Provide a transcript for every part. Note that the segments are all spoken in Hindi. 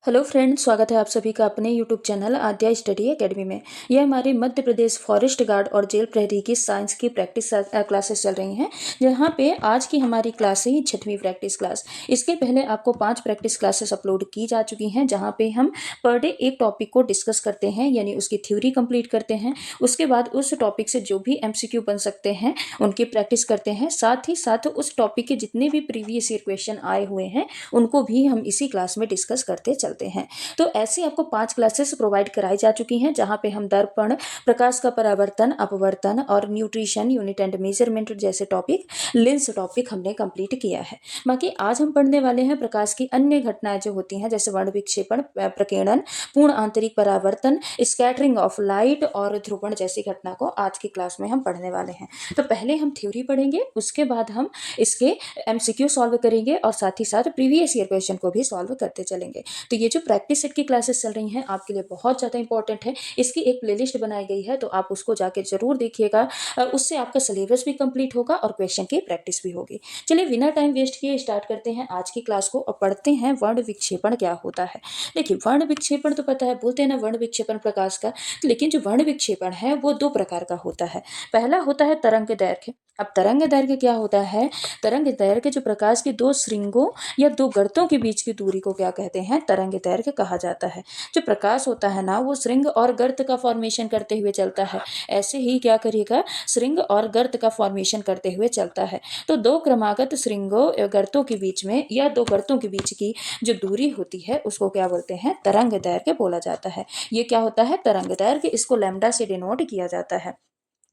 हेलो फ्रेंड्स, स्वागत है आप सभी का अपने यूट्यूब चैनल आद्या स्टडी एकेडमी में। यह हमारी मध्य प्रदेश फॉरेस्ट गार्ड और जेल प्रहरी की साइंस की प्रैक्टिस क्लासेस चल रही हैं, जहां पे आज की हमारी क्लास है 6वीं प्रैक्टिस क्लास। इसके पहले आपको 5 प्रैक्टिस क्लासेस अपलोड की जा चुकी हैं, जहां पे हम पर डे एक टॉपिक को डिस्कस करते हैं, यानी उसकी थ्योरी कंप्लीट करते हैं। उसके बाद उस टॉपिक से जो भी MCQ बन सकते हैं उनकी प्रैक्टिस करते हैं। साथ ही साथ उस टॉपिक के जितने भी प्रीवियस ईयर क्वेश्चन आए हुए हैं उनको भी हम इसी क्लास में डिस्कस करते चलते हैं। तो ऐसी आपको 5 क्लासेस प्रोवाइड कराई जा चुकी हैं, जहां पे हम दर्पण, प्रकाश का परावर्तन, अपवर्तन और न्यूट्रिशन, यूनिट एंड मेजरमेंट जैसे टॉपिक, लेंस टॉपिक हमने कंप्लीट किया है। बाकी आज हम पढ़ने वाले हैं प्रकाश की अन्य घटनाएं जो होती हैं, जैसे वर्ण विक्षेपण, प्रकीर्णन, पूर्ण आंतरिक परावर्तन, स्कैटरिंग ऑफ लाइट और ध्रुवण जैसी घटना को आज की क्लास में हम पढ़ने वाले हैं। तो पहले हम थ्योरी पढ़ेंगे, उसके बाद हम इसके MCQ सॉल्व करेंगे और साथ ही साथ प्रीवियस ईयर क्वेश्चन को भी सॉल्व करते चलेंगे। तो ये जो प्रैक्टिस सेट की क्लासेस चल रही हैं आपके लिए बहुत ज़्यादा इंपॉर्टेंट है। इसकी एक प्लेलिस्ट बनाई गई है, तो आप उसको जाके जरूर देखिएगा। उससे आपका सिलेबस भी कंप्लीट होगा और क्वेश्चन की प्रैक्टिस भी होगी। चलिए बिना टाइम वेस्ट किए स्टार्ट करते हैं आज की क्लास को और पढ़ते हैं वर्ण विक्षेपण क्या होता है। देखिए, वर्ण विक्षेपण तो पता है, बोलते हैं ना वर्ण विक्षेपण प्रकाश का, लेकिन जो वर्ण विक्षेपण है वो 2 प्रकार का होता है। पहला होता है तरंग दैर्घ्य। अब तरंग दैर्घ्य क्या होता है? तरंग दैर्घ्य जो प्रकाश के 2 श्रृंगों या 2 गर्तों के बीच की दूरी को क्या कहते हैं? तरंग दैर्घ्य कहा जाता है। जो प्रकाश होता है ना, वो श्रृंग और गर्त का फॉर्मेशन करते हुए चलता है। ऐसे ही क्या करिएगा, श्रृंग और गर्त का फॉर्मेशन करते हुए चलता है। तो 2 क्रमागत श्रृंगों गर्तों के बीच में या 2 गर्तों के बीच की जो दूरी होती है उसको क्या बोलते हैं? तरंग दैर्घ्य बोला जाता है। ये क्या होता है? तरंग दैर्घ्य। इसको लैम्डा से डिनोट किया जाता है।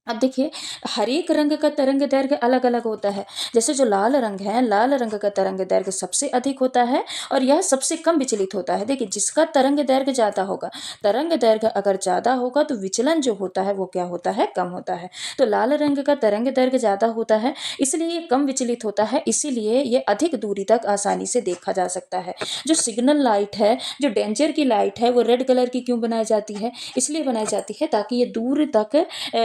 अब देखिए, हर एक रंग का तरंग दैर्घ्य अलग अलग होता है। जैसे जो लाल रंग है, लाल रंग का तरंग दैर्घ्य सबसे अधिक होता है और यह सबसे कम विचलित होता है। देखिए, जिसका तरंग दैर्घ्य ज्यादा होगा, तरंग दैर्घ्य अगर ज्यादा होगा तो विचलन जो होता है वो क्या होता है? कम होता है। तो लाल रंग का तरंग दैर्घ्य ज्यादा होता है, इसलिए ये कम विचलित होता है, इसीलिए ये अधिक दूरी तक आसानी से देखा जा सकता है। जो सिग्नल लाइट है, जो डेंजर की लाइट है, वो रेड कलर की क्यों बनाई जाती है? इसलिए बनाई जाती है ताकि ये दूर तक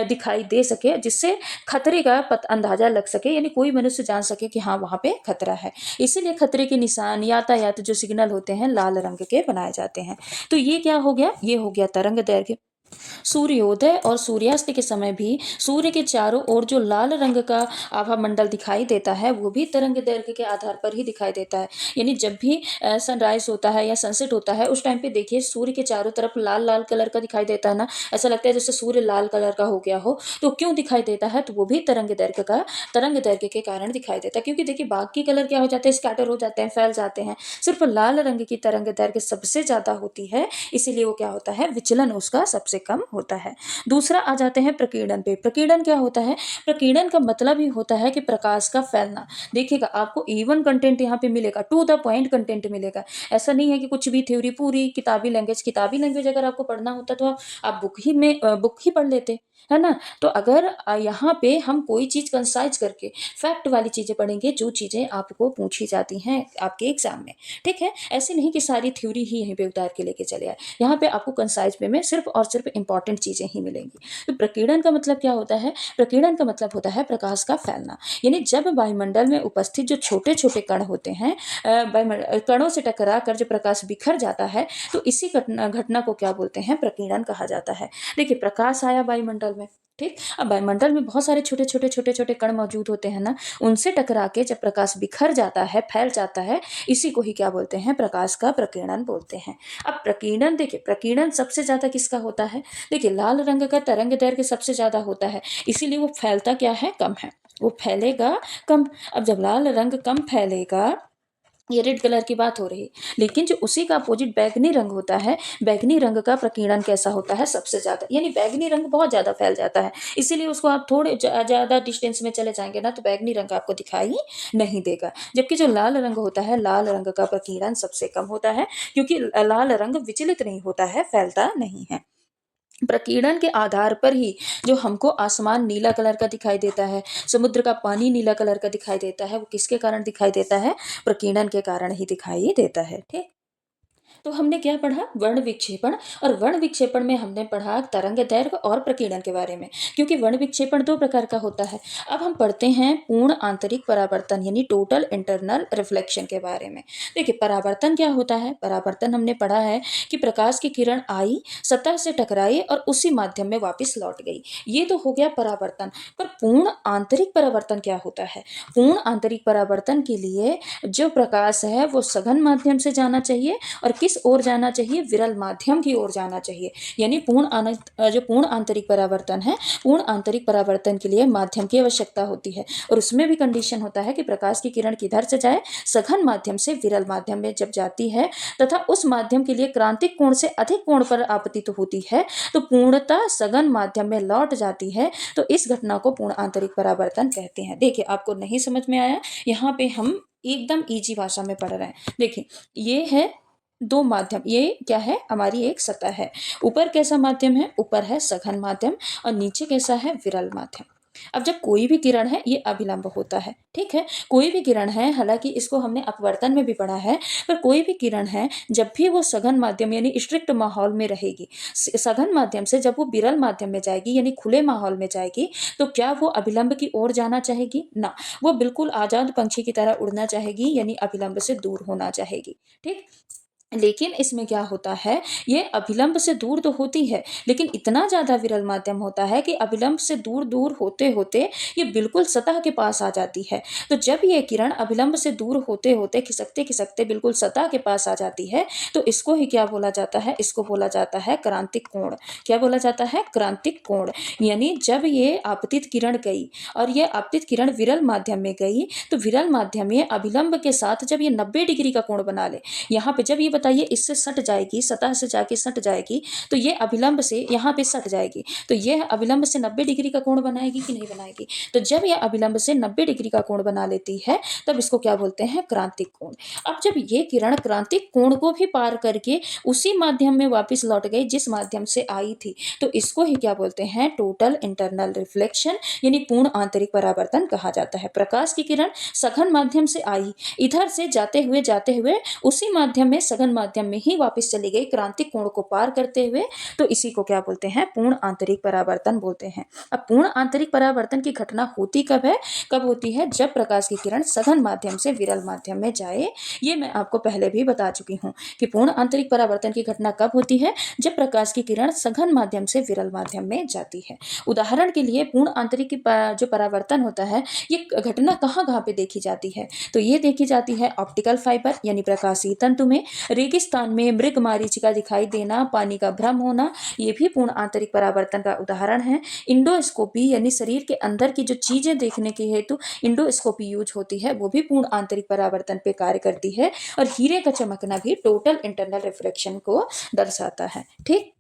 दिखाई दे सके, जिससे खतरे का अंदाजा लग सके, यानी कोई मनुष्य जान सके कि हाँ वहां पे खतरा है। इसीलिए खतरे के निशान, यातायात जो सिग्नल होते हैं लाल रंग के बनाए जाते हैं। तो ये क्या हो गया? ये हो गया तरंग दैर्घ्य। सूर्योदय और सूर्यास्त के समय भी सूर्य के चारों ओर जो लाल रंग का आभा मंडल दिखाई देता है वो भी तरंग दैर्घ्य के आधार पर ही दिखाई देता है। यानी जब भी सनराइज होता है या सनसेट होता है, उस टाइम पे देखिए सूर्य के चारों तरफ लाल लाल कलर का दिखाई देता है ना, ऐसा लगता है जैसे सूर्य लाल कलर का हो गया हो। तो क्यों दिखाई देता है? तो वो भी तरंग दैर्घ्य के कारण दिखाई देता है, क्योंकि देखिए बाकी कलर क्या हो जाते हैं? स्कैटर हो जाते हैं, फैल जाते हैं। सिर्फ लाल रंग की तरंग दैर्घ्य सबसे ज्यादा होती है, इसीलिए वो क्या होता है? विचलन उसका सबसे कम होता है। दूसरा आ जाते हैं प्रकीर्णन पे। प्रकीर्णन क्या होता है? प्रकीर्णन का मतलब ही होता है कि प्रकाश का फैलना। देखिएगा, आपको इवन कंटेंट यहाँ पे मिलेगा, टू द पॉइंट कंटेंट मिलेगा। ऐसा नहीं है कि कुछ भी थ्योरी, पूरी किताबी लैंग्वेज अगर आपको पढ़ना होता तो आप बुक ही पढ़ लेते, है ना। तो अगर यहाँ पे हम कोई चीज कंसाइज करके फैक्ट वाली चीजें पढ़ेंगे, जो चीजें आपको पूछी जाती हैं आपके एग्जाम में, ठीक है। ऐसे नहीं कि सारी थ्योरी ही यहीं पे उतार के लेके चले आए। यहाँ पे आपको कंसाइज वे में सिर्फ और सिर्फ इंपॉर्टेंट चीजें ही मिलेंगी। तो प्रकीर्णन का मतलब क्या होता है? प्रकीर्णन का मतलब होता है प्रकाश का फैलना। यानी जब वायुमंडल में उपस्थित जो छोटे छोटे कण होते हैं, कणों से टकरा कर जो प्रकाश बिखर जाता है, तो इसी घटना को क्या बोलते हैं? प्रकीर्णन कहा जाता है। देखिए, प्रकाश आया वायुमंडल में, ठीक। अब वायुमंडल में बहुत सारे छोटे छोटे कण मौजूद होते हैं ना, उनसे टकरा के जब प्रकाश बिखर जाता है, फैल जाता है, इसी को ही क्या बोलते हैं? प्रकाश का प्रकीर्णन बोलते हैं। अब प्रकीर्णन, देखिए प्रकीर्णन सबसे ज्यादा किसका होता है? देखिए, लाल रंग का तरंग दैर्घ्य सबसे ज्यादा होता है, इसीलिए वो फैलता क्या है? कम है, वो फैलेगा कम। अब जब लाल रंग कम फैलेगा, ये रेड कलर की बात हो रही, लेकिन जो उसी का अपोजिट बैगनी रंग होता है, बैगनी रंग का प्रकीर्णन कैसा होता है? सबसे ज्यादा। यानी बैगनी रंग बहुत ज्यादा फैल जाता है, इसीलिए उसको आप थोड़े ज्यादा डिस्टेंस में चले जाएंगे ना, तो बैगनी रंग आपको दिखाई नहीं देगा। जबकि जो लाल रंग होता है, लाल रंग का प्रकीर्णन सबसे कम होता है, क्योंकि लाल रंग विचलित नहीं होता है, फैलता नहीं है। प्रकीर्णन के आधार पर ही जो हमको आसमान नीला कलर का दिखाई देता है, समुद्र का पानी नीला कलर का दिखाई देता है, वो किसके कारण दिखाई देता है? प्रकीर्णन के कारण ही दिखाई देता है, ठीक। तो हमने क्या पढ़ा, वर्ण विक्षेपण, और वर्ण विक्षेपण में हमने पढ़ा तरंग दैर्घ्य और प्रकीर्णन के बारे में, क्योंकि वर्ण विक्षेपण दो प्रकार का होता है। अब हम पढ़ते हैं पूर्ण आंतरिक परावर्तन यानी टोटल इंटरनल रिफ्लेक्शन के बारे में। देखिए परावर्तन क्या होता है, परावर्तन हमने पढ़ा है कि प्रकाश की किरण आई, सतह से टकराई और उसी माध्यम में वापस लौट गई, ये तो हो गया परावर्तन। पर पूर्ण आंतरिक परावर्तन क्या होता है? पूर्ण आंतरिक परावर्तन के लिए जो प्रकाश है वो सघन माध्यम से जाना चाहिए और किस ओर जाना चाहिए, विरल माध्यम की ओर जाना चाहिए। यानी जो पूर्ण आंतरिक परावर्तन है, पूर्ण आंतरिक परावर्तन के लिए माध्यम की आवश्यकता होती है, और उसमें भी कंडीशन होता है कि प्रकाश की किरण किधर से जाए, सघन माध्यम से विरल माध्यम में जब जाती है तथा उस माध्यम के लिए क्रांतिक कोण से अधिक कोण पर आपतित होती है तो पूर्णतः सघन माध्यम में लौट जाती है, तो इस घटना को पूर्ण आंतरिक परावर्तन कहते हैं। देखिए आपको नहीं समझ में आया, यहाँ पे हम एकदम इजी भाषा में पढ़ रहे हैं। देखिए ये है दो माध्यम, ये क्या है, हमारी एक सतह है, ऊपर कैसा माध्यम है, ऊपर है सघन माध्यम और नीचे कैसा है, विरल माध्यम। अब जब कोई भी किरण है ये अभिलंब होता है, ठीक है, कोई भी किरण है, हालांकि इसको हमने अपवर्तन में भी पढ़ा है, पर कोई भी किरण है जब भी वो सघन माध्यम यानी स्ट्रिक्ट माहौल में रहेगी, सघन माध्यम से जब वो विरल माध्यम में जाएगी यानी खुले माहौल में जाएगी, तो क्या वो अभिलंब की ओर जाना चाहेगी? ना, वो बिल्कुल आजाद पंछी की तरह उड़ना चाहेगी, यानी अभिलंब से दूर होना चाहेगी। ठीक, लेकिन इसमें क्या होता है, ये अभिलंब से दूर तो होती है लेकिन इतना ज्यादा विरल माध्यम होता है कि अभिलंब से दूर दूर होते होते ये बिल्कुल सतह के पास आ जाती है। तो जब ये किरण अभिलंब से दूर होते होते खिसकते खिसकते बिल्कुल सतह के पास आ जाती है, तो इसको ही क्या बोला जाता है, इसको बोला जाता है क्रांतिक कोण। क्या बोला जाता है, क्रांतिक कोण। यानी जब ये आपतित किरण गई और ये आपतित किरण विरल माध्यम में गई, तो विरल माध्यम में अभिलंब के साथ जब ये 90 डिग्री का कोण बना ले, यहाँ पे जब ये बताइए इससे सट जाएगी, सतह से जाके सट जाएगी, तो ये अभिलंब से यहाँ पे सट जाएगी, तो ये अभिलंब से 90 डिग्री का कोण बनाएगी कि नहीं बनाएगी? तो जब ये अभिलंब से 90 डिग्री का कोण बना लेती है तब इसको क्या बोलते हैं, क्रांतिक कोण। अब जब ये किरण क्रांतिक कोण को भी पार करके उसी माध्यम में वापस लौट गई जिस माध्यम से आई थी, तो इसको ही क्या बोलते हैं, टोटल इंटरनल रिफ्लेक्शन यानी पूर्ण आंतरिक परावर्तन कहा जाता है। प्रकाश की किरण सघन माध्यम से आई, इधर से जाते हुए उसी माध्यम में सघन माध्यम में ही वापस चली गई क्रांतिक कोण को पार करते हुए, तो इसी को क्या बोलते हैं, पूर्ण आंतरिक परावर्तन बोलते हैं। अब पूर्ण आंतरिक परावर्तन की घटना होती कब है, कब होती है, जब प्रकाश की किरण सघन माध्यम से विरल माध्यम में जाए। ये मैं आपको पहले भी बता चुकी हूँ कि पूर्ण आंतरिक परावर्तन की घटना कब होती है, जब प्रकाश की किरण सघन माध्यम से विरल माध्यम में जाती है। उदाहरण के लिए पूर्ण आंतरिक जो परावर्तन होता है ये घटना कहाँ कहाँ पे देखी जाती है, तो ये देखी जाती है ऑप्टिकल फाइबर यानी प्रकाशीय तंतु में, रेगिस्तान में मृग मारीचिका दिखाई देना, पानी का भ्रम होना, ये भी पूर्ण आंतरिक परावर्तन का उदाहरण है। इंडोस्कोपी यानी शरीर के अंदर की जो चीजें देखने के हेतु इंडोस्कोपी यूज होती है, वो भी पूर्ण आंतरिक परावर्तन पे कार्य करती है। और हीरे का चमकना भी टोटल इंटरनल रिफ्लेक्शन को दर्शाता है। ठीक,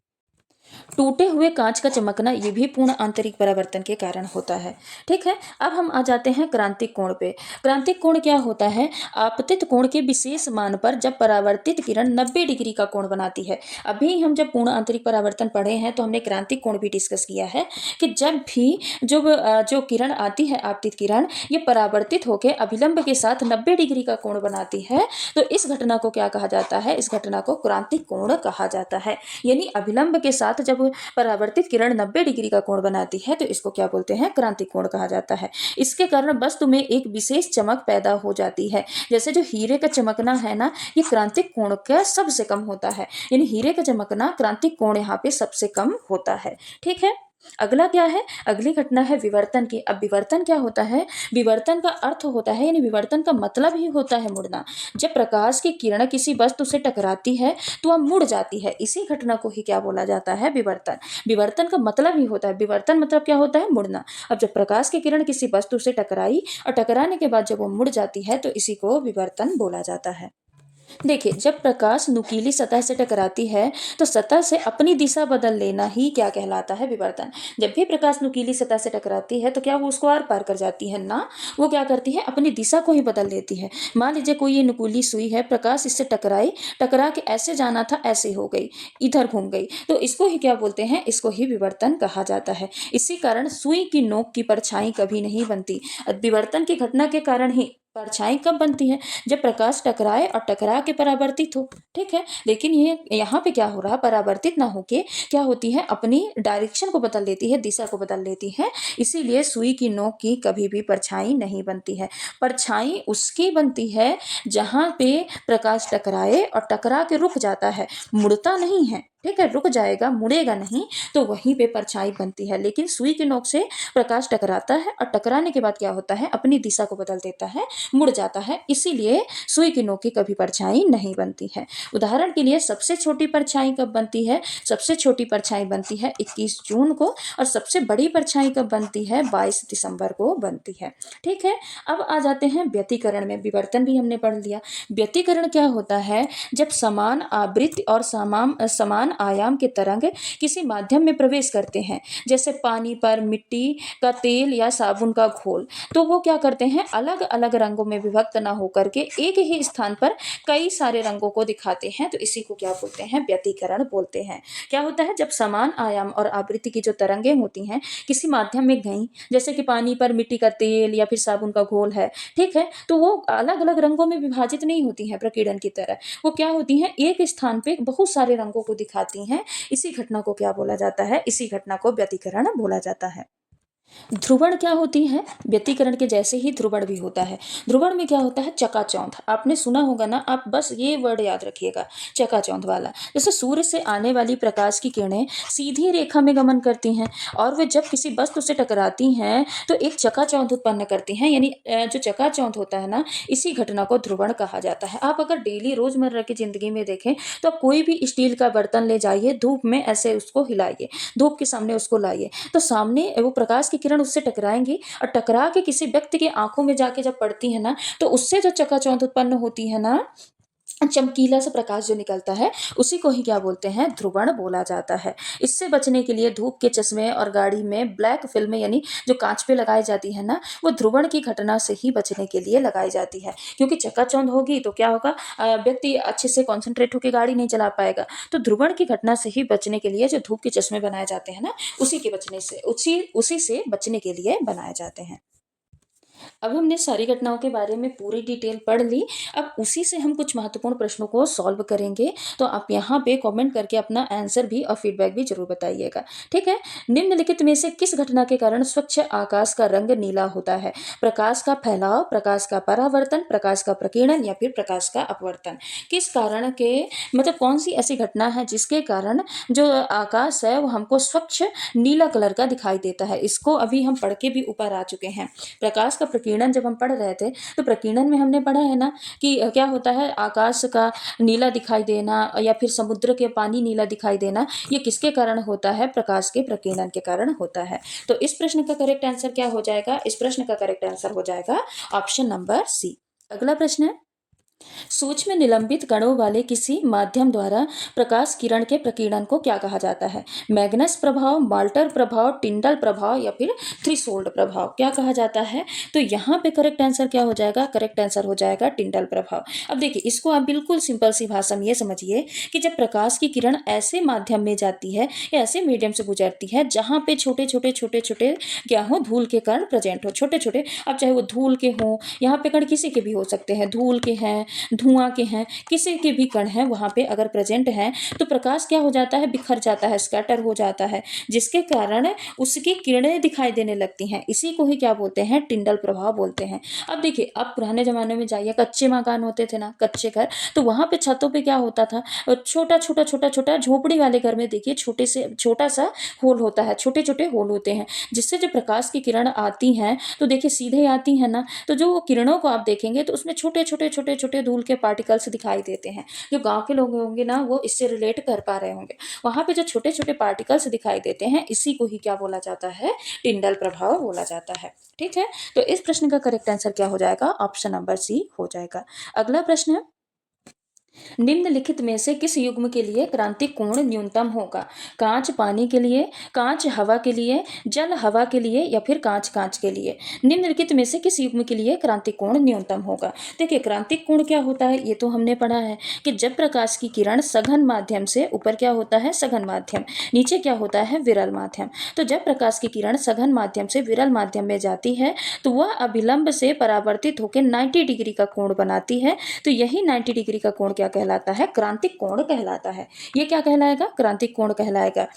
टूटे हुए कांच का चमकना ये भी पूर्ण आंतरिक परावर्तन के कारण होता है। ठीक है, अब हम आ जाते हैं क्रांतिक कोण पे। क्रांतिक कोण क्या होता है, आपतित कोण के विशेष मान पर जब परावर्तित किरण 90 डिग्री का कोण बनाती है। अभी हम जब पूर्ण आंतरिक परावर्तन पढ़े हैं तो हमने क्रांतिक कोण भी डिस्कस किया है कि जब भी जो किरण आती है, आपतित किरण, ये परावर्तित होकर अभिलंब के साथ 90 डिग्री का कोण बनाती है, तो इस घटना को क्या कहा जाता है, इस घटना को क्रांतिक कोण कहा जाता है। यानी अभिलंब के साथ जब परावर्तित किरण 90 डिग्री का कोण बनाती है तो इसको क्या बोलते हैं, क्रांतिक कोण कहा जाता है। इसके कारण वस्तु में एक विशेष चमक पैदा हो जाती है। जैसे जो हीरे का चमकना है ना, ये क्रांतिक कोण का सबसे कम होता है, यानी हीरे का चमकना क्रांतिक कोण यहाँ पे सबसे कम होता है। ठीक है, अगला क्या है, अगली घटना है विवर्तन की। अब विवर्तन क्या होता है, विवर्तन का अर्थ होता है यानी विवर्तन का मतलब ही होता है मुड़ना। जब प्रकाश की किरण किसी वस्तु से टकराती है तो वह मुड़ जाती है, इसी घटना को ही क्या बोला जाता है, विवर्तन। विवर्तन का मतलब ही होता है, विवर्तन मतलब क्या होता है, मुड़ना। अब जब प्रकाश की किरण किसी वस्तु से टकराई और टकराने के बाद जब वो मुड़ जाती है तो इसी को विवर्तन बोला जाता है। देखिए, जब प्रकाश नुकीली सतह से टकराती है तो सतह से अपनी दिशा बदल लेना ही क्या कहलाता है, विवर्तन। जब भी प्रकाश नुकीली सतह से टकराती है तो क्या वो उसको आर पार कर जाती है ना, वो क्या करती है, अपनी दिशा को ही बदल लेती है। मान लीजिए कोई ये नुकीली सुई है, प्रकाश इससे टकराई, टकरा के ऐसे जाना था ऐसे हो गई, इधर घूम गई, तो इसको ही क्या बोलते हैं, इसको ही विवर्तन कहा जाता है। इसी कारण सुई की नोक की परछाई कभी नहीं बनती। विवर्तन की घटना के कारण ही परछाई कब बनती है? जब प्रकाश टकराए और टकरा के परावर्तित हो। ठीक है, लेकिन ये यहाँ पे क्या हो रहा है, परावर्तित ना होके क्या होती है, अपनी डायरेक्शन को बदल लेती है, दिशा को बदल लेती है। इसीलिए सुई की नोक की कभी भी परछाई नहीं बनती है। परछाई उसकी बनती है जहाँ पे प्रकाश टकराए और टकरा के रुक जाता है, मुड़ता नहीं है। ठीक है, रुक जाएगा, मुड़ेगा नहीं, तो वहीं पे परछाई बनती है। लेकिन सुई की नोक से प्रकाश टकराता है और टकराने के बाद क्या होता है, अपनी दिशा को बदल देता है, मुड़ जाता है। इसीलिए सुई की नोक की कभी परछाई नहीं बनती है। उदाहरण के लिए सबसे छोटी परछाई कब बनती है? सबसे छोटी परछाई बनती है 21 जून को, और सबसे बड़ी परछाई कब बनती है? 22 दिसंबर को बनती है। ठीक है, अब आ जाते हैं व्यतिकरण में। विवर्तन भी हमने पढ़ लिया। व्यतिकरण क्या होता है? जब समान आवृत्ति और समान आयाम के तरंग किसी माध्यम में प्रवेश करते हैं, जैसे पानी पर मिट्टी का तेल या साबुन का घोल, तो वो क्या करते हैं, अलग अलग रंगों में विभक्त ना होकर के एक ही स्थान पर कई सारे रंगों को दिखाते हैं। तो इसी को क्या बोलते हैं? व्यतिकरण बोलते हैं। क्या होता है, जब समान आयाम और आवृत्ति की जो तरंगें होती हैं किसी माध्यम में गई, जैसे कि पानी पर मिट्टी का तेल या फिर साबुन का घोल है, ठीक है, तो वो अलग अलग रंगों में विभाजित नहीं होती हैं प्रकीर्णन की तरह। वो क्या होती हैं, एक स्थान पे बहुत सारे रंगों को दिखाती हैं। इसी घटना को क्या बोला जाता है? इसी घटना को व्यतिकरण बोला जाता है। ध्रुवण क्या होती है? व्यतिकरण के जैसे ही ध्रुवण भी होता है। ध्रुवण में क्या होता है? चकाचौंध। आपने सुना होगा ना, आप बस ये वर्ड याद रखिएगा, चकाचौंध वाला। जैसे सूर्य से आने वाली प्रकाश की किरणें सीधी रेखा में गमन करती हैं और वे जब किसी वस्तु से टकराती हैं तो एक चकाचौंध उत्पन्न करती हैं। यानी जो चकाचौंध होता है ना, इसी घटना को ध्रुवण कहा जाता है। आप अगर डेली रोजमर्रा की जिंदगी में देखें तो आप कोई भी स्टील का बर्तन ले जाइए, धूप में ऐसे उसको हिलाइए, धूप के सामने उसको लाइए, तो सामने वो प्रकाश की किरण उससे टकराएंगी और टकरा के किसी व्यक्ति की आंखों में जाके जब पड़ती है ना, तो उससे जो चकाचौंध उत्पन्न होती है ना, चमकीला सा प्रकाश जो निकलता है, उसी को ही क्या बोलते हैं? ध्रुवण बोला जाता है। इससे बचने के लिए धूप के चश्मे और गाड़ी में ब्लैक फिल्म यानी जो कांच पे लगाई जाती है ना, वो ध्रुवण की घटना से ही बचने के लिए लगाई जाती है। क्योंकि चकाचौंध होगी तो क्या होगा, व्यक्ति अच्छे से कॉन्सेंट्रेट होकर गाड़ी नहीं चला पाएगा। तो ध्रुवण की घटना से ही बचने के लिए जो धूप के चश्मे बनाए जाते हैं ना, उसी से बचने के लिए बनाए जाते हैं। अब हमने सारी घटनाओं के बारे में पूरी डिटेल पढ़ ली। अब उसी से हम कुछ महत्वपूर्ण प्रश्नों को सॉल्व करेंगे। तो आप यहाँ पे कमेंट करके अपना आंसर भी और फीडबैक भी जरूर बताइएगा। ठीक है, निम्नलिखित में से किस घटना के कारण स्वच्छ आकाश का रंग नीला होता है? प्रकाश का फैलाव, प्रकाश का परावर्तन, प्रकाश का प्रकीर्णन या फिर प्रकाश का अपवर्तन? किस कारण के, मतलब कौन सी ऐसी घटना है जिसके कारण जो आकाश है वो हमको स्वच्छ नीला कलर का दिखाई देता है? इसको अभी हम पढ़ के भी ऊपर आ चुके हैं। प्रकाश का प्रकीर्णन जब हम पढ़ रहे थे तो प्रकीर्णन में हमने पढ़ा है ना कि क्या होता है, आकाश का नीला दिखाई देना या फिर समुद्र के पानी नीला दिखाई देना, ये किसके कारण होता है? प्रकाश के प्रकीर्णन के कारण होता है। तो इस प्रश्न का करेक्ट आंसर क्या हो जाएगा? इस प्रश्न का करेक्ट आंसर हो जाएगा ऑप्शन नंबर सी। अगला प्रश्न है, सूक्ष्म निलंबित कणों वाले किसी माध्यम द्वारा प्रकाश किरण के प्रकीर्णन को क्या कहा जाता है? मैग्नस प्रभाव, माल्टर प्रभाव, टिंडल प्रभाव या फिर थ्रीशोल्ड प्रभाव? क्या कहा जाता है? तो यहाँ पे करेक्ट आंसर क्या हो जाएगा? करेक्ट आंसर हो जाएगा टिंडल प्रभाव। अब देखिए, इसको आप बिल्कुल सिंपल सी भाषा में ये समझिए कि जब प्रकाश की किरण ऐसे माध्यम में जाती है या ऐसे मीडियम से गुजरती है जहाँ पे छोटे छोटे क्या हो, धूल के कण प्रेजेंट हो, छोटे छोटे। अब चाहे वो धूल के हों, यहाँ पे कण किसी के भी हो सकते हैं, धूल के हैं, धुआं के हैं, किसी के भी कण हैं, वहां पे अगर प्रेजेंट हैं तो प्रकाश क्या हो जाता है? बिखर जाता है, स्कैटर हो जाता है, जिसके कारण उसकी किरणें दिखाई देने लगती हैं। इसी को ही क्या बोलते हैं? टिंडल प्रभाव बोलते हैं। अब देखिए, अब पुराने जमाने में जाइए, कच्चे मकान होते थे ना, कच्चे घर, तो वहां पे छतों पे क्या होता था, छोटा झोपड़ी वाले घर में देखिए छोटा सा होल होता है, छोटे छोटे होल होते हैं, जिससे जो प्रकाश की किरण आती हैं तो देखिए सीधे आती है ना, तो जो किरणों को आप देखेंगे तो उसमें छोटे धूल के पार्टिकल्स दिखाई देते हैं। जो गांव के लोग होंगे ना, वो इससे रिलेट कर पा रहे होंगे। वहां पे जो छोटे छोटे पार्टिकल्स दिखाई देते हैं, इसी को ही क्या बोला जाता है? टिंडल प्रभाव बोला जाता है। ठीक है, तो इस प्रश्न का करेक्ट आंसर क्या हो जाएगा? ऑप्शन नंबर सी हो जाएगा। अगला प्रश्न है, निम्नलिखित में से किस युग्म के लिए क्रांतिक कोण न्यूनतम होगा? कांच पानी के लिए, कांच हवा के लिए, जल हवा के लिए या फिर कांच कांच के लिए? निम्नलिखित में से किस युग्म के लिए क्रांतिक कोण न्यूनतम होगा? देखिए, क्रांतिक कोण क्या होता है ये तो हमने पढ़ा है कि जब प्रकाश की किरण सघन माध्यम से, ऊपर क्या होता है सघन माध्यम, नीचे क्या होता है विरल माध्यम, तो जब प्रकाश की किरण सघन माध्यम से विरल माध्यम में जाती है तो वह अभिलंब से परावर्तित होकर 90 डिग्री का कोण बनाती है। तो यही 90 डिग्री का कोण क्या कहलाता है? क्रांतिक कोण कहलाता है। ये क्या कहलाएगा? क्रांतिक कोण कहलाएगा।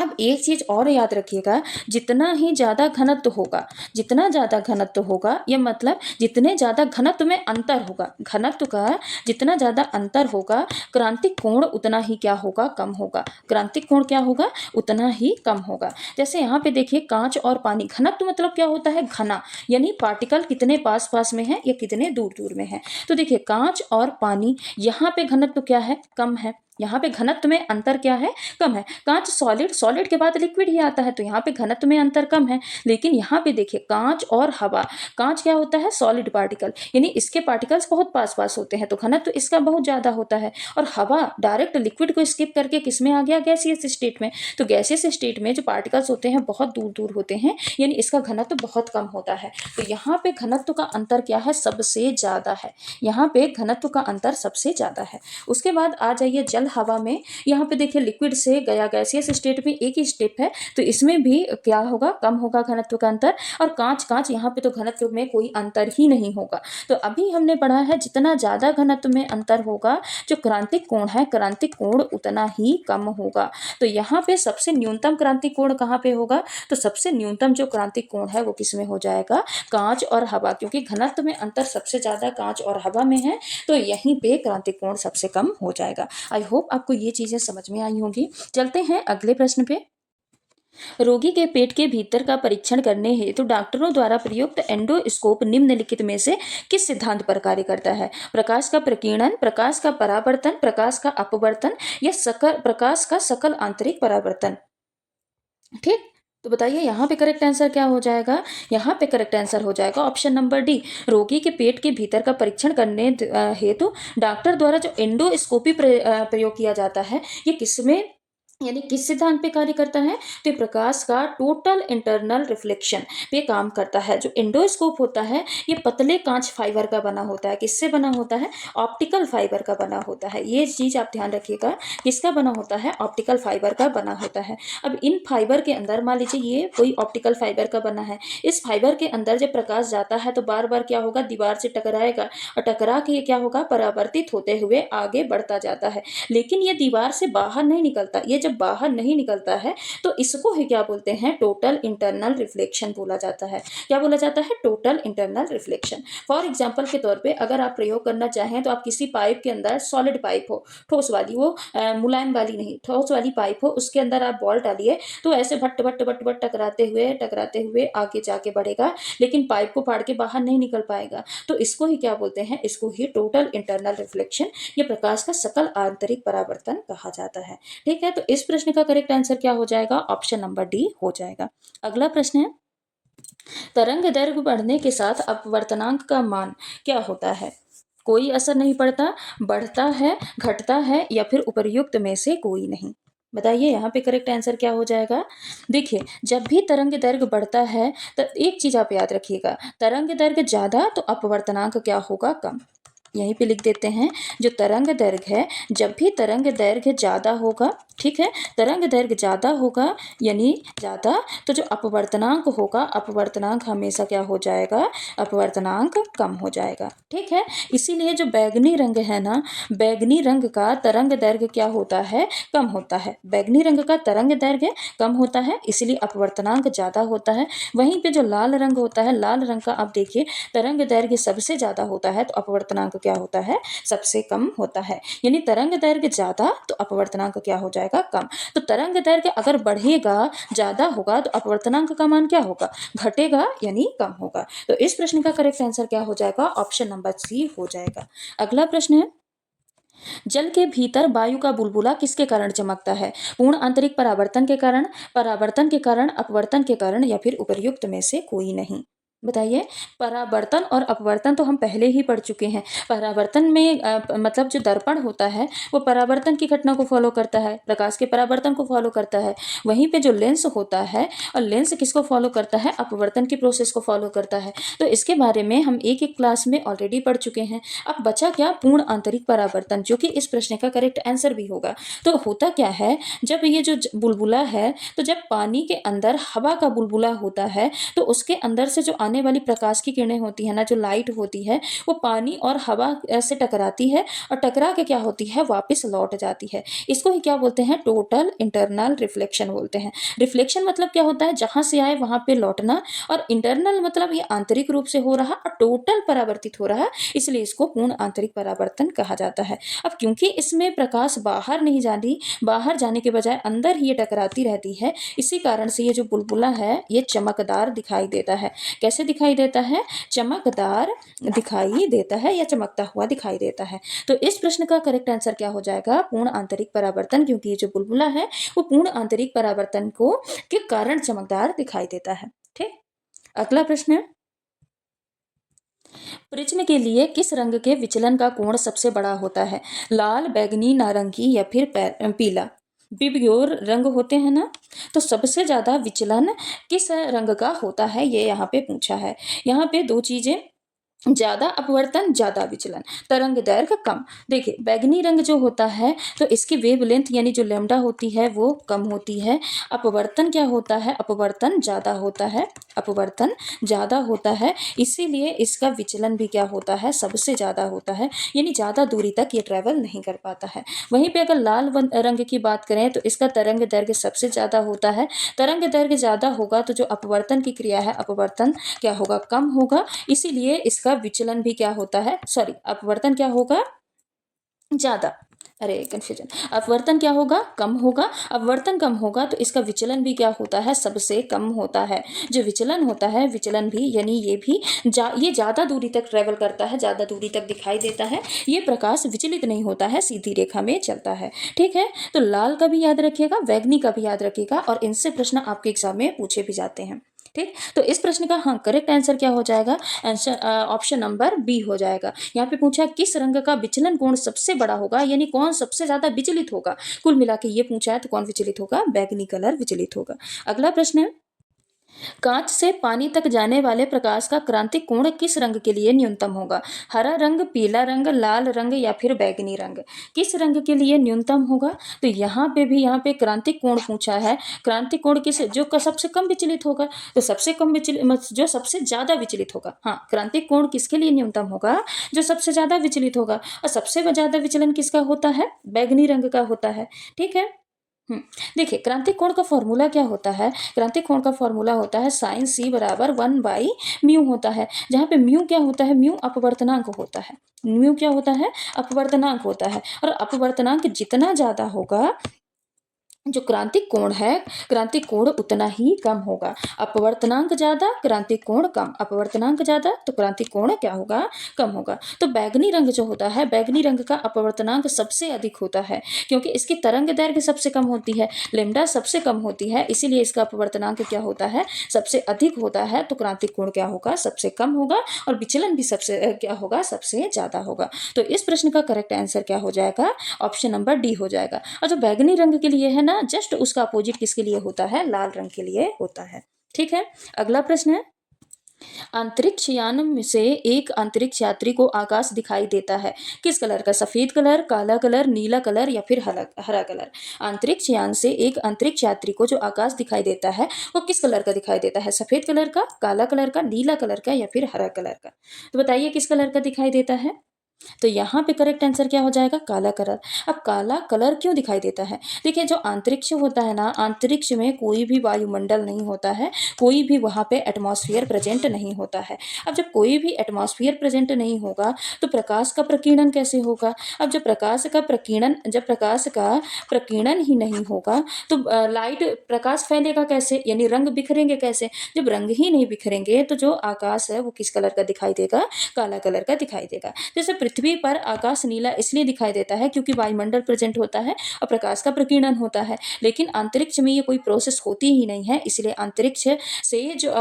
अब एक चीज और याद रखिएगा, जितना ही ज्यादा घनत्व होगा, जितना ज्यादा घनत्व होगा, ये मतलब जितने ज्यादा घनत्व में अंतर होगा, घनत्व का जितना ज्यादा अंतर होगा, क्रांतिक कोण उतना ही क्या होगा? कम होगा। क्रांतिक कोण क्या होगा? उतना ही कम होगा। जैसे यहाँ पे देखिए, कांच और पानी, घनत्व मतलब क्या होता है? घना, यानी पार्टिकल कितने पास पास में है या कितने दूर दूर में है। तो देखिए, कांच और पानी, यहाँ पे घनत्व क्या है? कम है। यहाँ पे घनत्व में अंतर क्या है? कम है। कांच सॉलिड, सॉलिड के बाद लिक्विड ही आता है, तो यहाँ पे घनत्व में अंतर कम है। लेकिन यहाँ पे देखिए, कांच और हवा, कांच क्या होता है? सॉलिड पार्टिकल, यानी इसके पार्टिकल्स बहुत पास पास होते हैं, तो घनत्व इसका बहुत ज्यादा होता है। और हवा डायरेक्ट लिक्विड को स्किप करके किस में आ गया? गैसियस स्टेट में। तो गैसियस स्टेट में जो पार्टिकल्स होते हैं बहुत दूर दूर होते हैं, यानी इसका घनत्व बहुत कम होता है। तो यहाँ पे घनत्व का अंतर क्या है? सबसे ज्यादा है। यहाँ पे घनत्व का अंतर सबसे ज्यादा है। उसके बाद आ जाइए जल हवा में। यहाँ पे देखिए, लिक्विड से गया गैसियस स्टेट में एक ही स्टेप है, तो इसमें भी क्या होगा? कम होगा घनत्व का अंतर। और कांच, कांच यहाँ पे तो घनत्व में कोई अंतर ही नहीं होगा। तो अभी हमने पढ़ा है, जितना ज्यादा घनत्व में अंतर होगा, जो क्रांतिक कोण है, क्रांतिक कोण उतना ही कम होगा। तो यहाँ पे सबसे न्यूनतम क्रांतिक कोण कहाँ पे होगा? तो सबसे न्यूनतम जो क्रांतिक कोण है वो किसमें हो जाएगा? कांच और हवा, क्योंकि घनत्व में अंतर सबसे ज्यादा कांच और हवा में है, तो यहीं पे क्रांतिक कोण सबसे कम हो जाएगा। आई होप आपको ये चीजें समझ में आई होंगी। चलते हैं अगले प्रश्न पे। रोगी के पेट के भीतर का परीक्षण करने हेतु डॉक्टरों द्वारा प्रयुक्त एंडोस्कोप निम्नलिखित में से किस सिद्धांत पर कार्य करता है? प्रकाश का प्रकीर्णन, प्रकाश का परावर्तन, प्रकाश का अपवर्तन या प्रकाश का सकल आंतरिक परावर्तन? ठीक, तो बताइए यहाँ पे करेक्ट आंसर क्या हो जाएगा? यहाँ पे करेक्ट आंसर हो जाएगा ऑप्शन नंबर डी। रोगी के पेट के भीतर का परीक्षण करने हेतु डॉक्टर द्वारा जो एंडोस्कोपी प्रयोग किया जाता है, ये किसमें, यानी किस सिद्धांत पे कार्य करता है? तो प्रकाश का टोटल इंटरनल रिफ्लेक्शन पे काम करता है। जो एंडोस्कोप होता है, ये पतले कांच फाइबर का बना होता है। किससे बना होता है? ऑप्टिकल फाइबर का बना होता है। ये चीज आप ध्यान रखिएगा, किसका बना होता है? ऑप्टिकल फाइबर का बना होता है। अब इन फाइबर के अंदर, मान लीजिए ये कोई ऑप्टिकल फाइबर का बना है, इस फाइबर के अंदर जब प्रकाश जाता है तो बार बार क्या होगा? दीवार से टकराएगा, और टकरा के ये क्या होगा? परावर्तित होते हुए आगे बढ़ता जाता है। लेकिन ये दीवार से बाहर नहीं निकलता। ये जब बाहर नहीं निकलता है तो इसको ही क्या बोलते हैं? टोटल इंटरनल रिफ्लेक्शन बोला जाता है। क्या बोला जाता है? Total internal reflection. For example के तौर पे अगर आप प्रयोग करना चाहें तो आप किसी पाइप के अंदर, सॉलिड पाइप हो, ठोस वाली, वो मुलायम वाली नहीं, ठोस वाली पाइप हो, उसके अंदर आप बॉल डालिए तो ऐसे भट्ट भट्ट भट्ट भट्ट टकराते हुए आगे जाके बढ़ेगा, लेकिन पाइप को फाड़ के बाहर नहीं निकल पाएगा। तो इसको ही क्या बोलते हैं? इसको ही टोटल इंटरनल रिफ्लेक्शन, ये प्रकाश का सकल आंतरिक परावर्तन कहा जाता है। ठीक है, तो इस प्रश्न का करेक्ट आंसर क्या हो जाएगा? ऑप्शन नंबर डी हो जाएगा। अगला प्रश्न है, तरंग दैर्घ्य बढ़ने के साथ अपवर्तनांक का मान क्या होता है? कोई असर नहीं पड़ता, बढ़ता है, घटता है या फिर उपर्युक्त में से कोई नहीं? बताइए यहाँ पे करेक्ट आंसर क्या हो जाएगा? देखिए, जब भी तरंग दैर्घ्य बढ़ता है तो एक चीज आप याद रखिएगा, तरंग दैर्घ्य ज्यादा तो अपवर्तनांक क्या होगा? कम। यहीं पे लिख देते हैं, जो तरंग दैर्घ्य है, जब भी तरंग दैर्घ्य ज्यादा होगा, ठीक है, तरंग दैर्घ्य ज्यादा होगा यानी ज्यादा, तो जो अपवर्तनांक होगा, अपवर्तनांक हमेशा क्या हो जाएगा? अपवर्तनांक कम हो जाएगा। ठीक है, इसीलिए जो बैगनी रंग है ना, बैगनी रंग का तरंग दैर्घ्य क्या होता है? कम होता है। बैगनी रंग का तरंग दैर्घ्य कम होता है, इसलिए अपवर्तनांक ज्यादा होता है। वहीं पे जो लाल रंग होता है, लाल रंग का आप देखिए, तरंग दैर्घ्य सबसे ज्यादा होता है तो अपवर्तनांक क्या होता है? सबसे कम होता है। यानी तरंग दैर्घ्य ज्यादा तो अपवर्तनांक क्या हो जाएगा? कम। तो तरंग दैर्घ्य अगर बढ़ेगा, ज्यादा होगा, तो अपवर्तनांक का मान क्या होगा? घटेगा, यानी कम होगा। तो इस प्रश्न का करेक्ट आंसर क्या हो जाएगा? ऑप्शन नंबर सी हो जाएगा। अगला प्रश्न है, जल के भीतर वायु का बुलबुला किसके कारण चमकता है? पूर्ण आंतरिक परावर्तन के कारण, अपवर्तन के कारण या फिर उपर्युक्त में से कोई नहीं? बताइए। परावर्तन और अपवर्तन तो हम पहले ही पढ़ चुके हैं। परावर्तन में मतलब जो दर्पण होता है वो परावर्तन की घटना को फॉलो करता है, प्रकाश के परावर्तन को फॉलो करता है। वहीं पे जो लेंस होता है, और लेंस किसको फॉलो करता है, अपवर्तन की प्रोसेस को फॉलो करता है। तो इसके बारे में हम एक एक क्लास में ऑलरेडी पढ़ चुके हैं। अब बचा क्या, पूर्ण आंतरिक परावर्तन, जो कि इस प्रश्न का करेक्ट आंसर भी होगा। तो होता क्या है, जब ये जो बुलबुला है, तो जब पानी के अंदर हवा का बुलबुला होता है तो उसके अंदर से जो आने वाली प्रकाश की किरणें होती है ना, जो लाइट होती है, वो पानी और हवा से टकराती है और टकरा के क्या होती है, वापस लौट जाती है। इसको ही क्या बोलते हैं, टोटल इंटरनल रिफ्लेक्शन बोलते हैं। रिफ्लेक्शन मतलब क्या होता है, जहां से आए वहां पे लौटना, और इंटरनल मतलब ये आंतरिक रूप से हो रहा, और टोटल परावर्तित हो रहा, इसलिए इसको पूर्ण आंतरिक परावर्तन कहा जाता है। अब क्योंकि इसमें प्रकाश बाहर नहीं जाती, बाहर जाने के बजाय अंदर ही ये टकराती रहती है, इसी कारण से ये जो बुलबुला है ये चमकदार दिखाई देता है। कैसे दिखाई देता है, चमकदार दिखाई देता है या चमकता हुआ दिखाई देता है। तो इस प्रश्न का करेक्ट आंसर क्या हो जाएगा, पूर्ण आंतरिक परावर्तन, क्योंकि ये जो बुलबुला है वो पूर्ण आंतरिक परावर्तन को के कारण चमकदार दिखाई देता है। ठीक, अगला प्रश्न है, प्रिज्म के लिए किस रंग के विचलन का कोण सबसे बड़ा होता है, लाल, बैंगनी, नारंगी या फिर पीला। बिबग्योर रंग होते हैं ना, तो सबसे ज्यादा विचलन किस रंग का होता है, ये यहाँ पे पूछा है। यहाँ पे दो चीजें, ज्यादा अपवर्तन, ज्यादा विचलन, तरंग दैर्घ्य कम। देखिए बैंगनी रंग जो होता है तो इसकी वेवलेंथ यानी जो लैम्डा होती है वो कम होती है। अपवर्तन क्या होता है, अपवर्तन ज्यादा होता है, अपवर्तन ज्यादा होता है, इसीलिए इसका विचलन भी क्या होता है, सबसे ज्यादा होता है, यानी ज्यादा दूरी तक ये ट्रेवल नहीं कर पाता है। वहीं पे अगर लाल रंग की बात करें तो इसका तरंग दैर्घ्य सबसे ज्यादा होता है। तरंग दैर्घ्य ज्यादा होगा तो जो अपवर्तन की क्रिया है, अपवर्तन क्या होगा, कम होगा, इसीलिए इसका विचलन भी क्या होता है, सॉरी अपवर्तन क्या होगा, ज्यादा, अरे कंफ्यूजन, अपवर्तन क्या होगा, कम होगा। अपवर्तन कम होगा तो इसका विचलन भी क्या होता है, सबसे कम होता है। जो विचलन होता है, विचलन भी यानी ये भी ये ज्यादा दूरी तक ट्रेवल करता है, ज्यादा दूरी तक दिखाई देता है। ये प्रकाश विचलित नहीं होता है, सीधी रेखा में चलता है। ठीक है, तो लाल का भी याद रखिएगा, बैंगनी का भी याद रखिएगा, और इनसे प्रश्न आपके एग्जाम में पूछे भी जाते हैं। ठीक, तो इस प्रश्न का हाँ करेक्ट आंसर क्या हो जाएगा, आंसर ऑप्शन नंबर बी हो जाएगा। यहाँ पे पूछा किस रंग का विचलन कोण सबसे बड़ा होगा, यानी कौन सबसे ज्यादा विचलित होगा। कुल मिला के ये पूछा है तो कौन विचलित होगा, बैंगनी कलर विचलित होगा। अगला प्रश्न है, कांच से पानी तक जाने वाले प्रकाश का क्रांतिक कोण किस रंग के लिए न्यूनतम होगा, हरा रंग, पीला रंग, लाल रंग या फिर बैंगनी रंग, किस रंग के लिए न्यूनतम होगा। तो यहाँ पे भी यहाँ पे क्रांतिक कोण पूछा है, क्रांतिक कोण किस जो सबसे कम विचलित होगा, तो सबसे कम विचलित जो सबसे ज्यादा विचलित होगा, हाँ क्रांतिक कोण किसके लिए न्यूनतम होगा, जो सबसे ज्यादा विचलित होगा, और सबसे ज्यादा विचलन किसका होता है, बैंगनी रंग का होता है। ठीक है, देखिए क्रांतिक कोण का फॉर्मूला क्या होता है, क्रांतिक कोण का फॉर्मूला होता है साइन सी बराबर 1/म्यू होता है, जहाँ पे म्यू क्या होता है, म्यू अपवर्तनांक होता है, म्यू क्या होता है, अपवर्तनांक होता है, और अपवर्तनांक जितना ज्यादा होगा जो क्रांतिक कोण है, क्रांतिक कोण उतना ही कम होगा। अपवर्तनांक ज्यादा, क्रांतिक कोण कम, अपवर्तनांक ज्यादा तो क्रांतिक कोण क्या होगा, कम होगा। तो बैंगनी रंग जो होता है, बैंगनी रंग का अपवर्तनांक सबसे अधिक होता है, क्योंकि इसकी तरंग दैर्घ्य सबसे कम होती है, लैम्डा सबसे कम होती है, इसीलिए इसका अपवर्तनांक क्या होता है, सबसे अधिक होता है। तो क्रांतिक कोण क्या होगा, सबसे कम होगा, और विचलन भी सबसे क्या होगा, सबसे ज्यादा होगा। तो इस प्रश्न का करेक्ट आंसर क्या हो जाएगा, ऑप्शन नंबर डी हो जाएगा। और जो बैंगनी रंग के लिए है ना, जस्ट उसका अपोजिट किसके लिए होता है, लाल रंग के लिए होता है। ठीक है, अगला प्रश्न है, अंतरिक्ष यान में से एक अंतरिक्ष यात्री को आकाश दिखाई देता है, किस कलर का, सफेद कलर, काला कलर, नीला कलर या फिर हरा कलर। अंतरिक्ष यान से एक अंतरिक्ष यात्री को जो आकाश दिखाई देता है वो किस कलर का दिखाई देता है, सफेद कलर का, काला कलर का, नीला कलर का या फिर हरा कलर का। तो बताइए किस कलर का दिखाई देता है। तो यहाँ पे करेक्ट आंसर क्या हो जाएगा, काला कलर। अब काला कलर क्यों दिखाई देता है, देखिए जो अंतरिक्ष होता है ना, अंतरिक्ष में कोई भी वायुमंडल नहीं होता है, कोई भी वहाँ पे एटमॉस्फेयर प्रेजेंट नहीं होता है। अब जब कोई भी एटमॉस्फेयर प्रेजेंट नहीं होगा तो प्रकाश का प्रकीर्णन कैसे होगा। अब जब प्रकाश का प्रकीर्णन ही नहीं होगा तो लाइट प्रकाश फैलेगा कैसे, यानी रंग बिखरेंगे कैसे। जब रंग ही नहीं बिखरेंगे तो जो आकाश है वो किस कलर का दिखाई देगा, काला कलर का दिखाई देगा। जैसे पृथ्वी पर आकाश नीला इसलिए दिखाई देता है क्योंकि वायुमंडल प्रेजेंट होता है और प्रकाश का प्रकीर्णन होता है, लेकिन अंतरिक्ष में ये कोई प्रोसेस होती ही नहीं है। इसलिए अंतरिक्ष से जो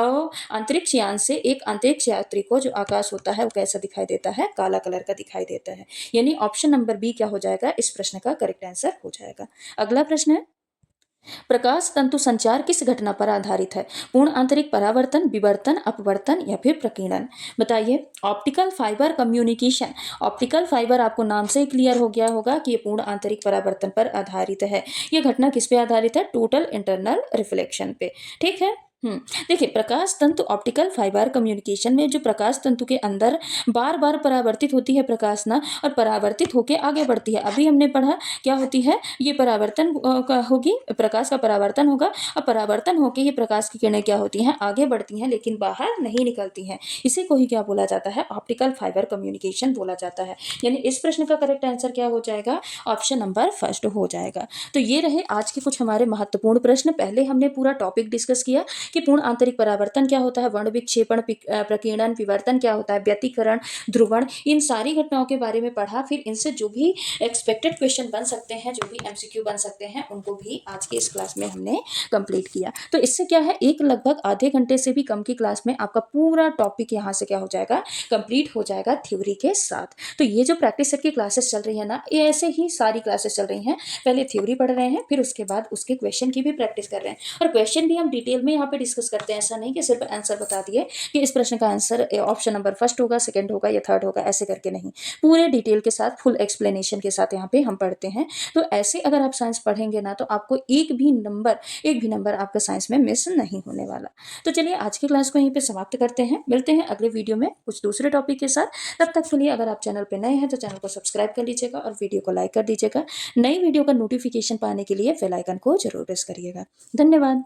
अंतरिक्ष यान से एक अंतरिक्ष यात्री को जो आकाश होता है वो कैसा दिखाई देता है, काला कलर का दिखाई देता है। यानी ऑप्शन नंबर बी क्या हो जाएगा, इस प्रश्न का करेक्ट आंसर हो जाएगा। अगला प्रश्न है, प्रकाश तंतु संचार किस घटना पर आधारित है? पूर्ण आंतरिक परावर्तन, विवर्तन, अपवर्तन या फिर प्रकीर्णन? बताइए। Optical fibre communication, optical fibre आपको नाम से ही क्लियर हो गया होगा कि ये पूर्ण आंतरिक परावर्तन पर आधारित है। ये घटना किस पे आधारित है? टोटल इंटरनल रिफ्लेक्शन पे। ठीक है। देखिए, प्रकाश तंतु ऑप्टिकल फाइबर कम्युनिकेशन में जो प्रकाश तंतु के अंदर बार बार परावर्तित होती है प्रकाश ना, और परावर्तित होकर आगे बढ़ती है। अभी हमने पढ़ा क्या होती है, ये परावर्तन होगी, प्रकाश का परावर्तन होगा और परावर्तन होकर ये प्रकाश की किरणें क्या होती हैं, आगे बढ़ती हैं लेकिन बाहर नहीं निकलती हैं। इसी को ही क्या बोला जाता है, ऑप्टिकल फाइबर कम्युनिकेशन बोला जाता है। यानी इस प्रश्न का करेक्ट आंसर क्या हो जाएगा, ऑप्शन नंबर फर्स्ट हो जाएगा। तो ये रहे आज के कुछ हमारे महत्वपूर्ण प्रश्न। पहले हमने पूरा टॉपिक डिस्कस किया कि पूर्ण आंतरिक परावर्तन क्या होता है, वर्ण विक्षेपण, प्रकीर्णन, विवर्तन क्या होता है, व्यतिकरण, ध्रुवण, इन सारी घटनाओं के बारे में पढ़ा। फिर इनसे जो भी एक्सपेक्टेड क्वेश्चन बन सकते हैं, जो भी एमसीक्यू बन सकते हैं, उनको भी आज की इस क्लास में हमने कंप्लीट किया। तो इससे क्या है, एक लगभग आधे घंटे से भी कम की क्लास में आपका पूरा टॉपिक यहाँ से क्या हो जाएगा, कंप्लीट हो जाएगा थ्योरी के साथ। तो ये जो प्रैक्टिस सेट की क्लासेस चल रही है ना, ये ऐसे ही सारी क्लासेस चल रही हैं। पहले थ्योरी पढ़ रहे हैं, फिर उसके बाद उसके क्वेश्चन की भी प्रैक्टिस कर रहे हैं, और क्वेश्चन भी हम डिटेल में यहाँ पे डिस्कस करते हैं। ऐसा नहीं कि सिर्फ आंसर बता दिए कि इस प्रश्न का आंसर ऑप्शन नंबर फर्स्ट होगा, सेकंड होगा या थर्ड होगा, ऐसे करके नहीं। पूरे डिटेल के साथ, फुल एक्सप्लेनेशन के साथ यहाँ पे हम पढ़ते हैं। तो ऐसे अगर आप साइंस पढ़ेंगे ना, तो आपको एक भी नंबर आपका साइंस में मिस नहीं होने वाला। तो चलिए आज की क्लास को यहीं पे समाप्त करते हैं। मिलते हैं अगले वीडियो में कुछ दूसरे टॉपिक के साथ। तब तक के लिए अगर आप चैनल पे नए हैं तो चैनल को सब्सक्राइब कर लीजिएगा और वीडियो को लाइक कर दीजिएगा। नई वीडियो का नोटिफिकेशन पाने के लिए बेल आइकन को जरूर प्रेस करिएगा। धन्यवाद।